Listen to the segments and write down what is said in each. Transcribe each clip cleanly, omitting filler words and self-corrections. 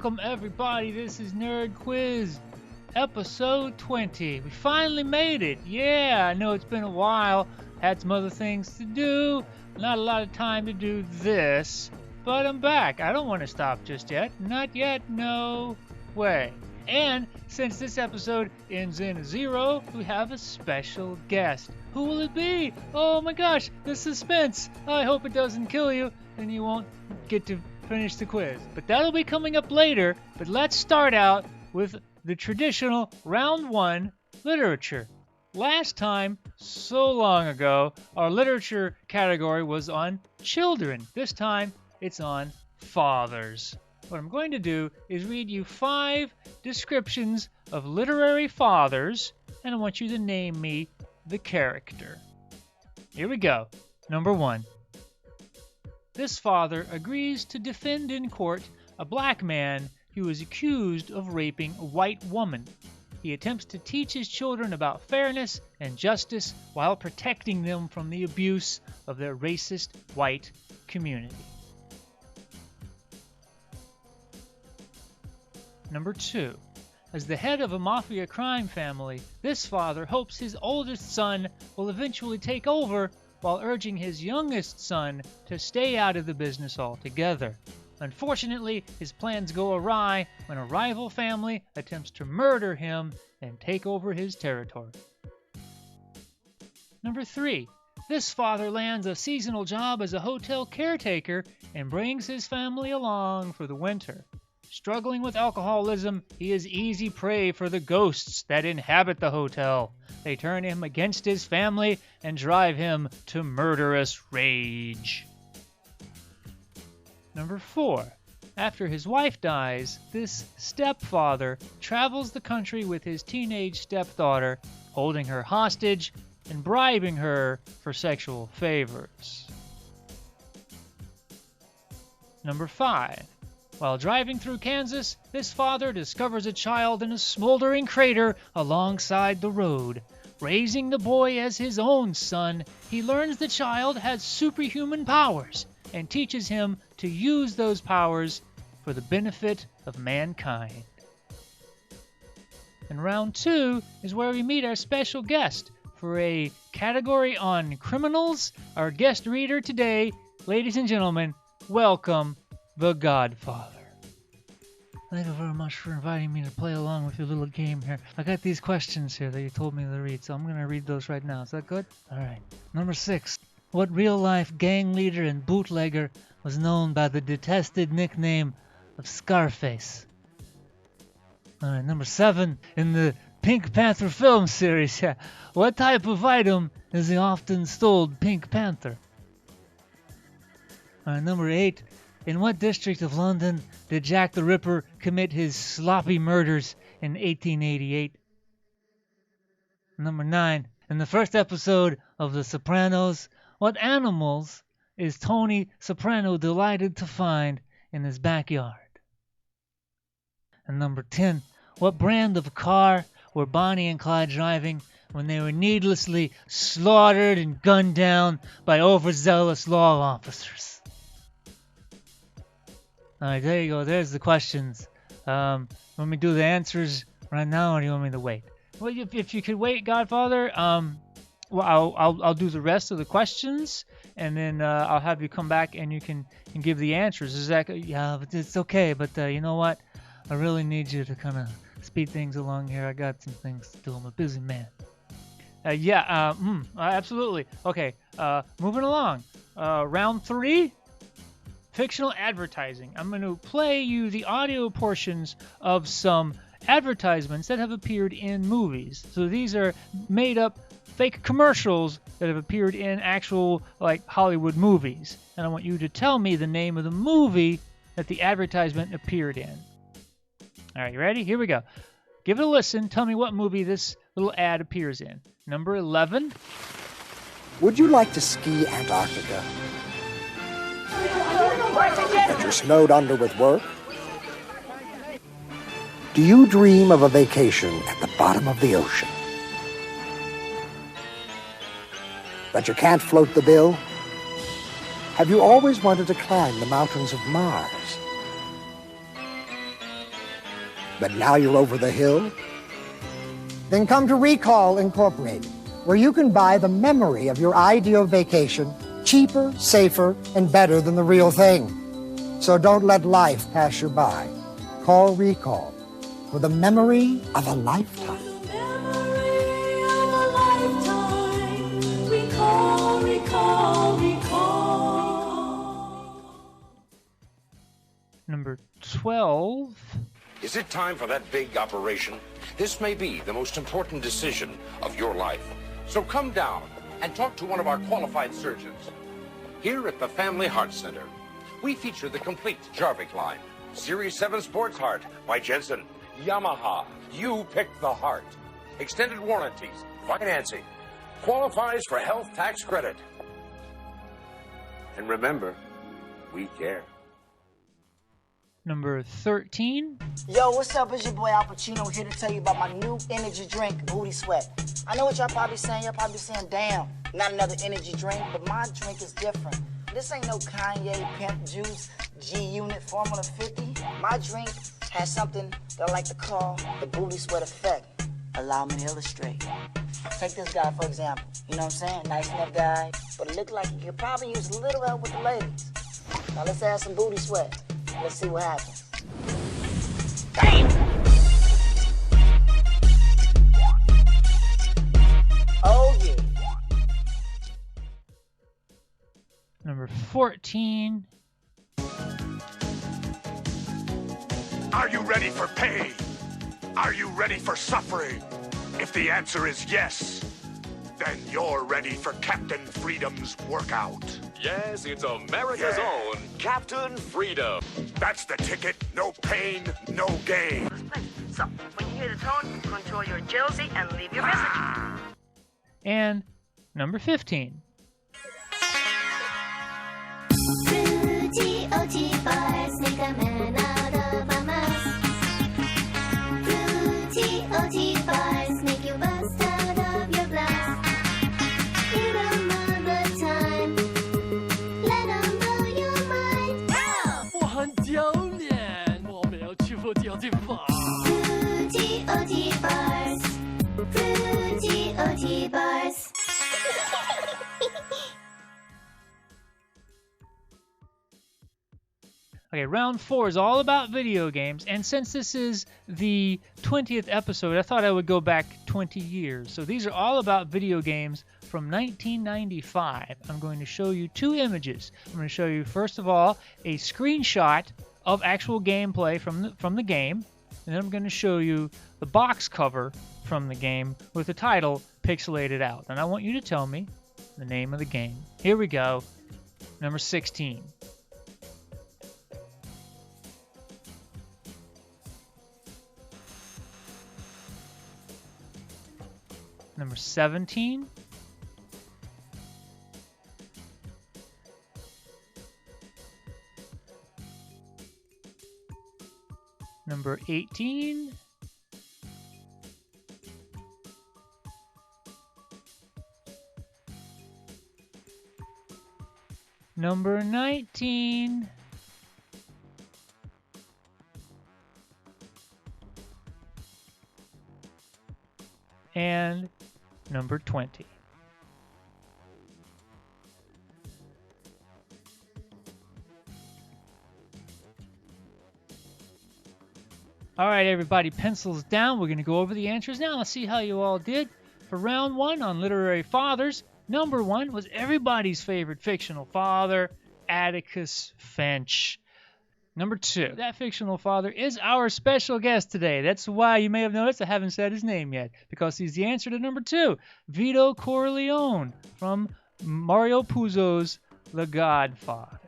Welcome, everybody. This is Nerd Quiz, episode 20. We finally made it. Yeah, I know it's been a while. Had some other things to do. Not a lot of time to do this. But I'm back. I don't want to stop just yet. Not yet. No way. And since this episode ends in a 0, we have a special guest. Who will it be? Oh my gosh, the suspense. I hope it doesn't kill you and you won't get to finish the quiz. But that'll be coming up later. But let's start out with the traditional round 1 literature. Last time, so long ago, our literature category was on children. This time, it's on fathers. What I'm going to do is read you 5 descriptions of literary fathers, and I want you to name me the character. Here we go. Number 1. This father agrees to defend in court a black man who is accused of raping a white woman. He attempts to teach his children about fairness and justice while protecting them from the abuse of their racist white community. Number 2. As the head of a mafia crime family, this father hopes his oldest son will eventually take over while urging his youngest son to stay out of the business altogether. Unfortunately, his plans go awry when a rival family attempts to murder him and take over his territory. Number 3. This father lands a seasonal job as a hotel caretaker and brings his family along for the winter. Struggling with alcoholism, he is easy prey for the ghosts that inhabit the hotel. They turn him against his family and drive him to murderous rage. Number 4. After his wife dies, this stepfather travels the country with his teenage stepdaughter, holding her hostage and bribing her for sexual favors. Number 5. While driving through Kansas, this father discovers a child in a smoldering crater alongside the road. Raising the boy as his own son, he learns the child has superhuman powers and teaches him to use those powers for the benefit of mankind. And round 2 is where we meet our special guest. For a category on criminals, our guest reader today, ladies and gentlemen, welcome The Godfather. Thank you very much for inviting me to play along with your little game here. I got these questions here that you told me to read, so I'm going to read those right now. Is that good? All right. Number 6. What real-life gang leader and bootlegger was known by the detested nickname of Scarface? All right. Number 7. In the Pink Panther film series, what type of item is the often stoled Pink Panther? All right. Number 8. In what district of London did Jack the Ripper commit his sloppy murders in 1888? Number 9. In the first episode of The Sopranos, what animals is Tony Soprano delighted to find in his backyard? And number 10. What brand of car were Bonnie and Clyde driving when they were needlessly slaughtered and gunned down by overzealous law officers? All right, there you go. There's the questions. Want me to do the answers right now, or do you want me to wait? Well, if you could wait, Godfather, well, I'll do the rest of the questions, and then I'll have you come back and you can give the answers. Is that yeah? But it's okay. But you know what? I really need you to kind of speed things along here. I got some things to do. I'm a busy man. Absolutely. Okay. Moving along. Round 3. Fictional advertising. I'm going to play you the audio portions of some advertisements that have appeared in movies. So these are made up fake commercials that have appeared in actual like Hollywood movies. And I want you to tell me the name of the movie that the advertisement appeared in. All right, you ready? Here we go. Give it a listen. Tell me what movie this little ad appears in. Number 11. Would you like to ski Antarctica? But you're snowed under with work? Do you dream of a vacation at the bottom of the ocean? But you can't float the bill? Have you always wanted to climb the mountains of Mars? but now you're over the hill? Then come to Recall Incorporated, where you can buy the memory of your ideal vacation cheaper, safer, and better than the real thing. So don't let life pass you by. Call Recall for the memory of a lifetime. Number 12. Is it time for that big operation? This may be the most important decision of your life. So come down and talk to one of our qualified surgeons. Here at the Family Heart Center, we feature the complete Jarvik line. Series 7 Sports Heart by Jensen. Yamaha. You picked the heart. Extended warranties. Financing. Qualifies for health tax credit. And remember, we care. Number 13. Yo, what's up? It's your boy Al Pacino here to tell you about my new energy drink, Booty Sweat. I know what y'all probably saying. Y'all probably saying, damn, not another energy drink, but my drink is different. This ain't no Kanye Pimp Juice G-Unit Formula 50. My drink has something that I like to call the Booty Sweat effect. Allow me to illustrate. Take this guy, for example. You know what I'm saying? Nice enough guy, but it looked like he could probably use a little help with the ladies. Now let's add some booty sweat. Let's see what happens. Bam! Oh, yeah. Number 14. Are you ready for pain? Are you ready for suffering? If the answer is yes, then you're ready for Captain Freedom's workout. Yes, it's America's own Captain Freedom. That's the ticket. No pain, no gain. So, when you hear the tone, control your jealousy and leave your message. And number 15. Fruity OT bars make a man out of a mouse. Fruity OT bars make you bust out of your blouse. Eat 'em all the time. Let 'em blow your mind. Wow! 我很丢脸，我没有去过 OT bar。 Fruity OT bars. Fruity OT bars. Okay, round 4 is all about video games, and since this is the 20th episode, I thought I would go back 20 years. So these are all about video games from 1995. I'm going to show you 2 images. I'm going to show you, first of all, a screenshot of actual gameplay from the game, and then I'm going to show you the box cover from the game with the title pixelated out. And I want you to tell me the name of the game. Here we go. Number 16. Number 17. Number 18. Number 19. And number 20. All right, everybody, pencils down. We're going to go over the answers now. Let's see how you all did. For round 1 on literary fathers, number 1 was everybody's favorite fictional father, Atticus Finch. Number 2, that fictional father is our special guest today. That's why you may have noticed I haven't said his name yet, because he's the answer to number 2, Vito Corleone from Mario Puzo's The Godfather.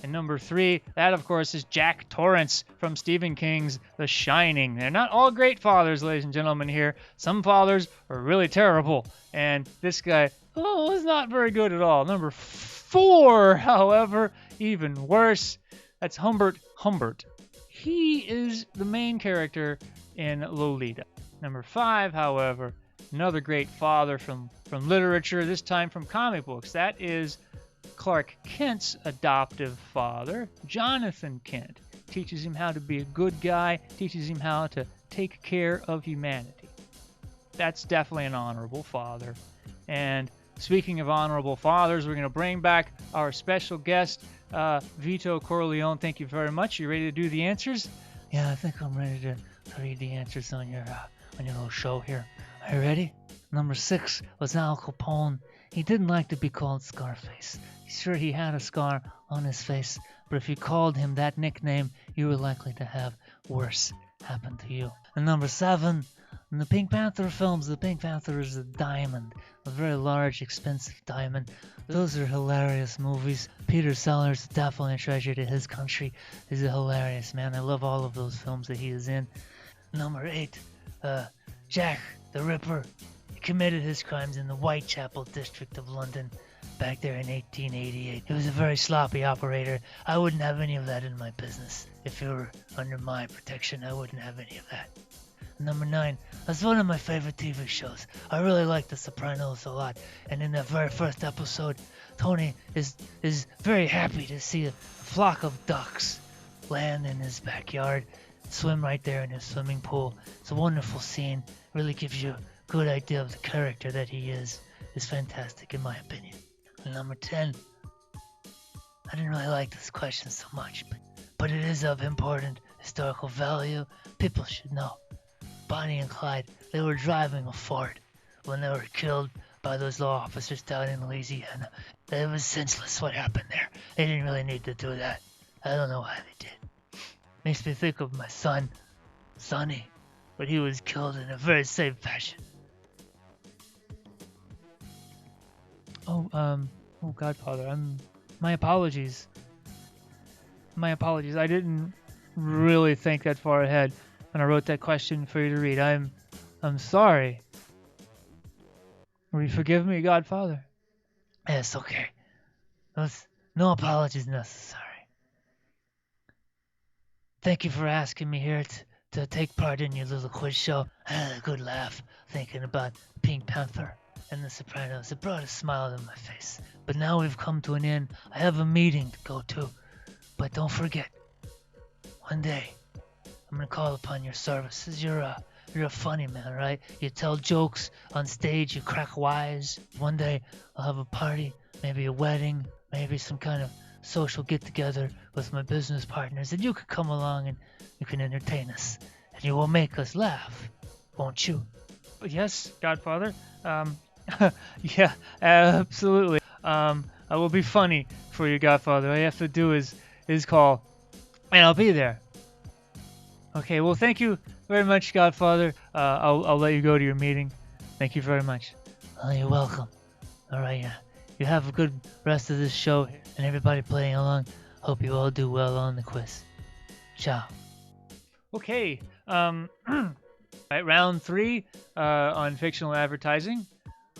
And number 3, that of course is Jack Torrance from Stephen King's The Shining. They're not all great fathers, ladies and gentlemen, here. Some fathers are really terrible, and this guy, is not very good at all. Number 4, however, even worse. That's Humbert Humbert. He is the main character in Lolita. Number 5, however, another great father from literature, this time from comic books. That is Clark Kent's adoptive father, Jonathan Kent. teaches him how to be a good guy, teaches him how to take care of humanity. That's definitely an honorable father. And speaking of honorable fathers, we're going to bring back our special guest, Vito Corleone. Thank you very much. You ready to do the answers? Yeah, I think I'm ready to read the answers on your little show here. Are you ready? Number 6 was Al Capone. He didn't like to be called Scarface. Sure, he had a scar on his face, but if you called him that nickname, you were likely to have worse happen to you. And number 7, in the Pink Panther films, the Pink Panther is a diamond, a very large, expensive diamond. Those are hilarious movies. Peter Sellers is definitely a treasure to his country. He's a hilarious man. I love all of those films that he is in. Number 8, Jack the Ripper. He committed his crimes in the Whitechapel district of London back there in 1888. He was a very sloppy operator. I wouldn't have any of that in my business. If you were under my protection, I wouldn't have any of that. Number 9, that's one of my favorite TV shows. I really like The Sopranos a lot. And in that very first episode, Tony is very happy to see a flock of ducks land in his backyard, swim right there in his swimming pool. It's a wonderful scene. Really gives you a good idea of the character that he is. It's fantastic in my opinion. And number 10, I didn't really like this question so much, but it is of important historical value. People should know. Bonnie and Clyde, they were driving a Ford when they were killed by those law officers down in Louisiana. It was senseless what happened there. They didn't really need to do that. I don't know why they did. Makes me think of my son, Sonny, but he was killed in a very safe fashion. Oh, Godfather, my apologies. My apologies. I didn't really think that far ahead when I wrote that question for you to read. I'm sorry. Will you forgive me, Godfather? Yes, okay. No apologies necessary. Thank you for asking me here to take part in your little quiz show. I had a good laugh thinking about Pink Panther and The Sopranos. It brought a smile to my face. But now we've come to an end. I have a meeting to go to. But don't forget, one day I'm gonna call upon your services. You're a funny man, right? You tell jokes on stage, you crack wise. One day I'll have a party, maybe a wedding, maybe some kind of social get-together with my business partners, and you can come along and you can entertain us, and you will make us laugh, won't you? Yes, Godfather. Yeah, absolutely. I will be funny for you, Godfather. All you have to do is call, and I'll be there. Okay, well, thank you very much, Godfather. I'll let you go to your meeting. Thank you very much. Oh, you're welcome. All right, yeah. You have a good rest of this show, and everybody playing along. Hope you all do well on the quiz. Ciao. Okay, right, round 3 on fictional advertising.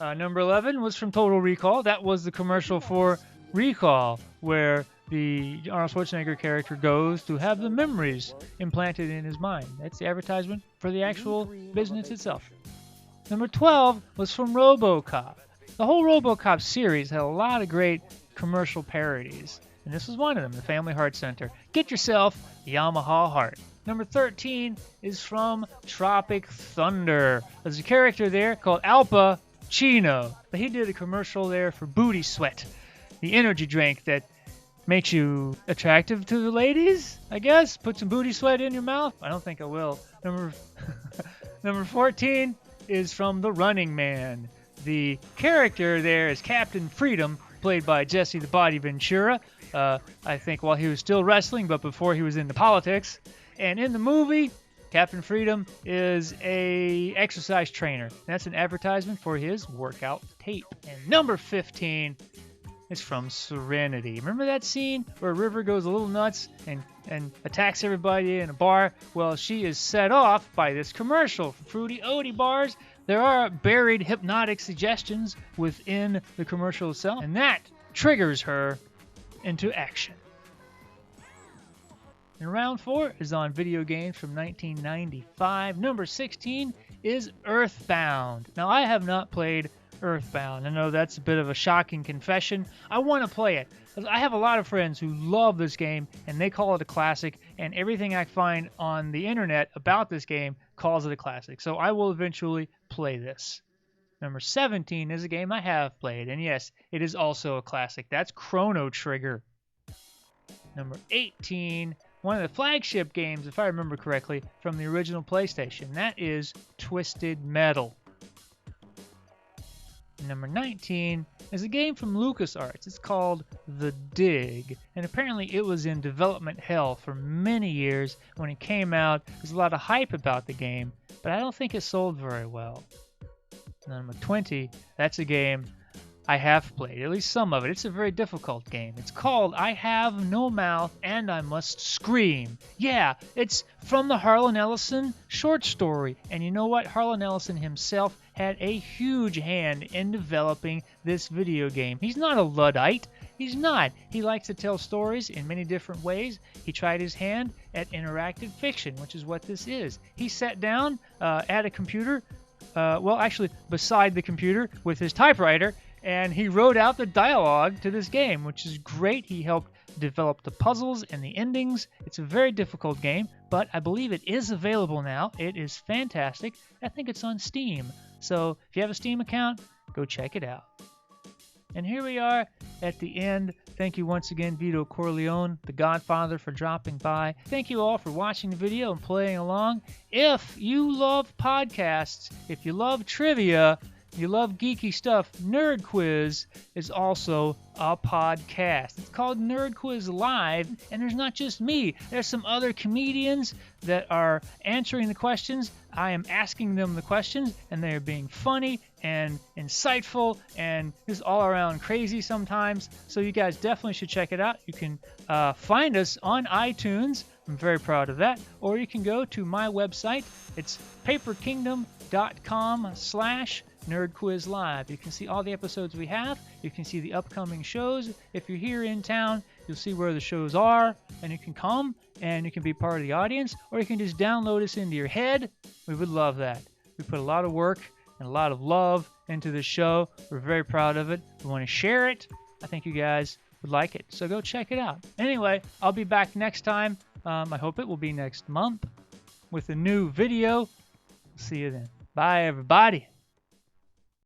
Number 11 was from Total Recall. That was the commercial for Recall, where the Arnold Schwarzenegger character goes to have the memories implanted in his mind. That's the advertisement for the actual business itself. Number 12 was from RoboCop. The whole RoboCop series had a lot of great commercial parodies, and this was one of them, the Family Heart Center. Get yourself a Yamaha heart. Number 13 is from Tropic Thunder. There's a character there called Al Pacino, but he did a commercial there for Booty Sweat, the energy drink that makes you attractive to the ladies, I guess. Put some booty sweat in your mouth. I don't think I will. Number 14 is from The Running Man. The character there is Captain Freedom, played by Jesse the Body Ventura. I think while he was still wrestling, but before he was into politics. And in the movie, Captain Freedom is a exercise trainer. That's an advertisement for his workout tape. And number 15 is from Serenity. Remember that scene where River goes a little nuts and attacks everybody in a bar? Well, she is set off by this commercial for Fruity Oaty bars. There are buried hypnotic suggestions within the commercial itself, and that triggers her into action. And round 4 is on video games from 1995. Number 16 is Earthbound. Now, I have not played Earthbound. I know that's a bit of a shocking confession. I want to play it. I have a lot of friends who love this game, and they call it a classic, and everything I find on the internet about this game calls it a classic. So I will eventually play this. Number 17 is a game I have played, and yes, it is also a classic. That's Chrono Trigger. Number 18, one of the flagship games, if I remember correctly, from the original PlayStation. That is Twisted Metal. Number 19 is a game from LucasArts. It's called The Dig, and apparently it was in development hell for many years. When it came out, there was a lot of hype about the game, but I don't think it sold very well. Number 20, that's a game I have played, at least some of it. It's a very difficult game. It's called I Have No Mouth and I Must Scream. Yeah, it's from the Harlan Ellison short story. And you know what? Harlan Ellison himself had a huge hand in developing this video game. He's not a Luddite. He's not. He likes to tell stories in many different ways. He tried his hand at interactive fiction, which is what this is. He sat down at a computer, actually beside the computer with his typewriter, and he wrote out the dialogue to this game, which is great. He helped develop the puzzles and the endings. It's a very difficult game, but I believe it is available now. It is fantastic. I think it's on Steam. So if you have a Steam account, go check it out. And here we are at the end. Thank you once again, Vito Corleone, the Godfather, for dropping by. Thank you all for watching the video and playing along. If you love podcasts, if you love trivia, you love geeky stuff, Nerd Quiz is also a podcast. It's called Nerd Quiz Live, and there's not just me. There's some other comedians that are answering the questions. I am asking them the questions, and they are being funny and insightful and just all around crazy sometimes. So you guys definitely should check it out. You can find us on iTunes. I'm very proud of that. Or you can go to my website. It's paperkingdom.com/Nerd Quiz Live. You can see all the episodes we have. You can see the upcoming shows. If you're here in town, you'll see where the shows are, and you can come and you can be part of the audience, or you can just download us into your head. We would love that. We put a lot of work and a lot of love into this show. We're very proud of it. We want to share it. I think you guys would like it, so go check it out. Anyway, I'll be back next time. I hope it will be next month with a new video. See you then. Bye, everybody.